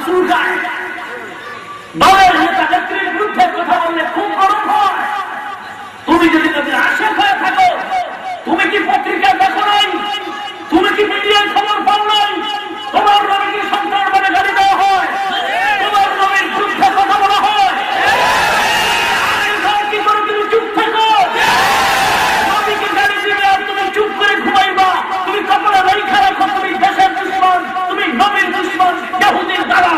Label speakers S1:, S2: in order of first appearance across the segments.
S1: চুলকায়, দলের নেতা নেত্রীর বিরুদ্ধে কথা বললে খুব গরম হয়। তুমি যদি নবীর আশিক হয়ে থাকো, তুমি কি পত্রিকা দেখো নাই? তুমি কি মিডিয়ায় খবর পাও নাই? তোমার নবীকে সন্ত্রাস বলে গালি দেওয়া হয়, তোমার নবীর বিরুদ্ধে কথা বলা হয়, কি করে তুমি চুপ থাকো? নবীকে গালি দিবে আর তুমি চুপ করে ঘুমাইবা? তুমি কপালে রেখা রাখো তুমি দেশের দুশ্মন, তুমি নবীর দুশ্মন, ইহুদির দ্বারা।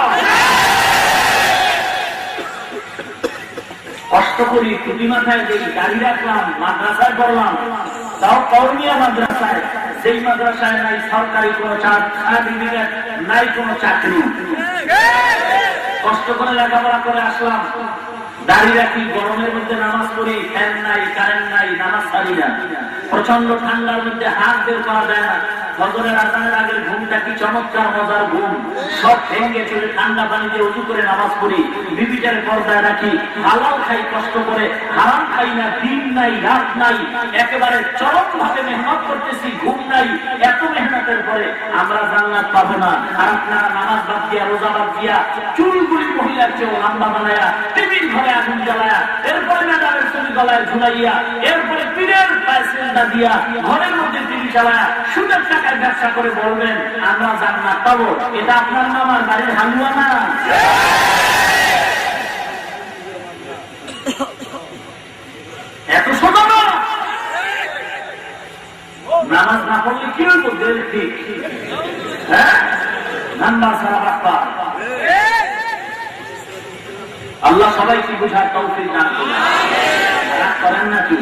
S1: কষ্ট করি টুপি মাথায় যে গাড়ি রাখলাম, মাদ্রাসায় পড়লাম, তাও কর্মীয় মাদ্রাসায়, সেই মাদ্রাসায় নাই সরকারি কোন সার্টিফিকেট, নাই কোন চাকরি। কষ্ট করে লেখাপড়া করে আসলাম, দাড়ি রাখি, গরমের মধ্যে নামাজ পড়ি, ফ্যান নাই, কারেন্ট নাই, নামাজ ছাড়ি না। প্রচন্ড ঠান্ডার মধ্যে হাত বের করা যায় না। ফজরের আজানের আগের ঘুমটা কি চমৎকার মজার ঘুম, সব ভেঙে চলে ঠান্ডা পানিতে উজু করে নামাজ পড়ি, বিবিটারে পর্দায় রাখি, হালাল খাই কষ্ট করে, হারাম খাই না, দিন নাই রাত নাই, একেবারে চরম ভাবে মেহনত করতেছি, ঘুম নাই। এত মেহনতের পরে আমরা জান্নাত পাবো না। আর আপনারা নামাজ বাদ দিয়া, রোজা বাদ দিয়া, চুলগুলি মহিলার চেয়েও লম্বা বানায়া, টিভির ঘরে আগুন জ্বালায়া, এরপরে ম্যাডামের ছবি গলায় ঝুলাইয়া, এরপরে পীরের পায়ে সিজদা দিয়া, ঘরের মধ্যে টিভি চালায়া, সুদের টাকার ব্যবসা করে বলবেন আমরা জান্নাত পাবো। এটা আপনার নামার বাড়ির হালুয়া না? এত সোজা না। নামাজ না পড়লে কি হইব? ঠিক, হ্যাঁ, নাম্বার সারা রাখবা। আল্লাহ সবাইকে বুঝার তৌফিক দান করুন। রাগ করেন নাকি?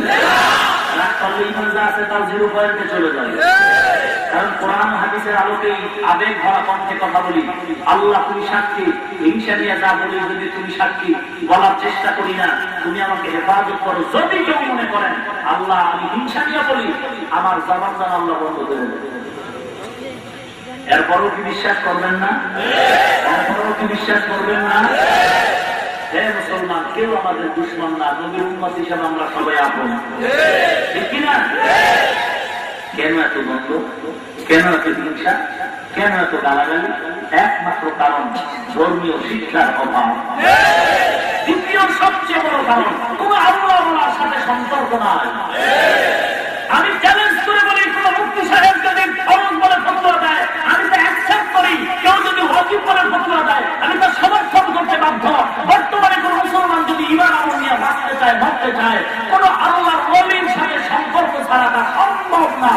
S1: রাগ করলে ইমান যা আছে তাও 0 পয়েন্টে চলে যাবে। কারণ কোরআন হাদিসের আলোকে আবেগ ভরা কণ্ঠে কথা বলি। আল্লাহ তুমি সাক্ষী, হিংসা নিয়ে যা বলি যদি তুমি সাক্ষী, বলার চেষ্টা করি না, তুমি আমাকে হেফাজত করো। যদি কেউ মনে করেন আল্লাহ আমি হিংসা নিয়ে বলি, আমার জবান জান আল্লাহ বন্ধ করে দেবে। এরপরও কি বিশ্বাস করবেন না? এরপরও কি বিশ্বাস করবেন না? হে মুসলমান, কেউ আমাদের দুশ্মন না, নবীর উম্মত হিসেবে আমরা সবাই আপন, ঠিক কিনা? কেন এত দ্বন্দ্ব, কেন এত হিংসা, কেন এত গালাগালি? একমাত্র কারণ ধর্মীয় শিক্ষার অভাব। দ্বিতীয় সবচেয়ে বড় কারণ কোনো আল্লাহ বলার সাথে সম্পর্ক নাই। আমি চ্যালেঞ্জ করে বলি, কোন মুফতি সাহেব যদি ফরজ বলে ফতোয়া দেয় আমি তো অ্যাকসেপ্ট করি, কেউ যদি ওয়াজিব বলে ফতোয়া দেয় আমি তো সমর্থন করতে বাধ্য। বর্তমানে কোন মুসলমান যদি ঈমান আমল নিয়ে বাঁচতে চায়, মরতে চায়, কোন আল্লাহর ওলির সাথে সম্পর্ক ছাড়া তা সম্ভব না।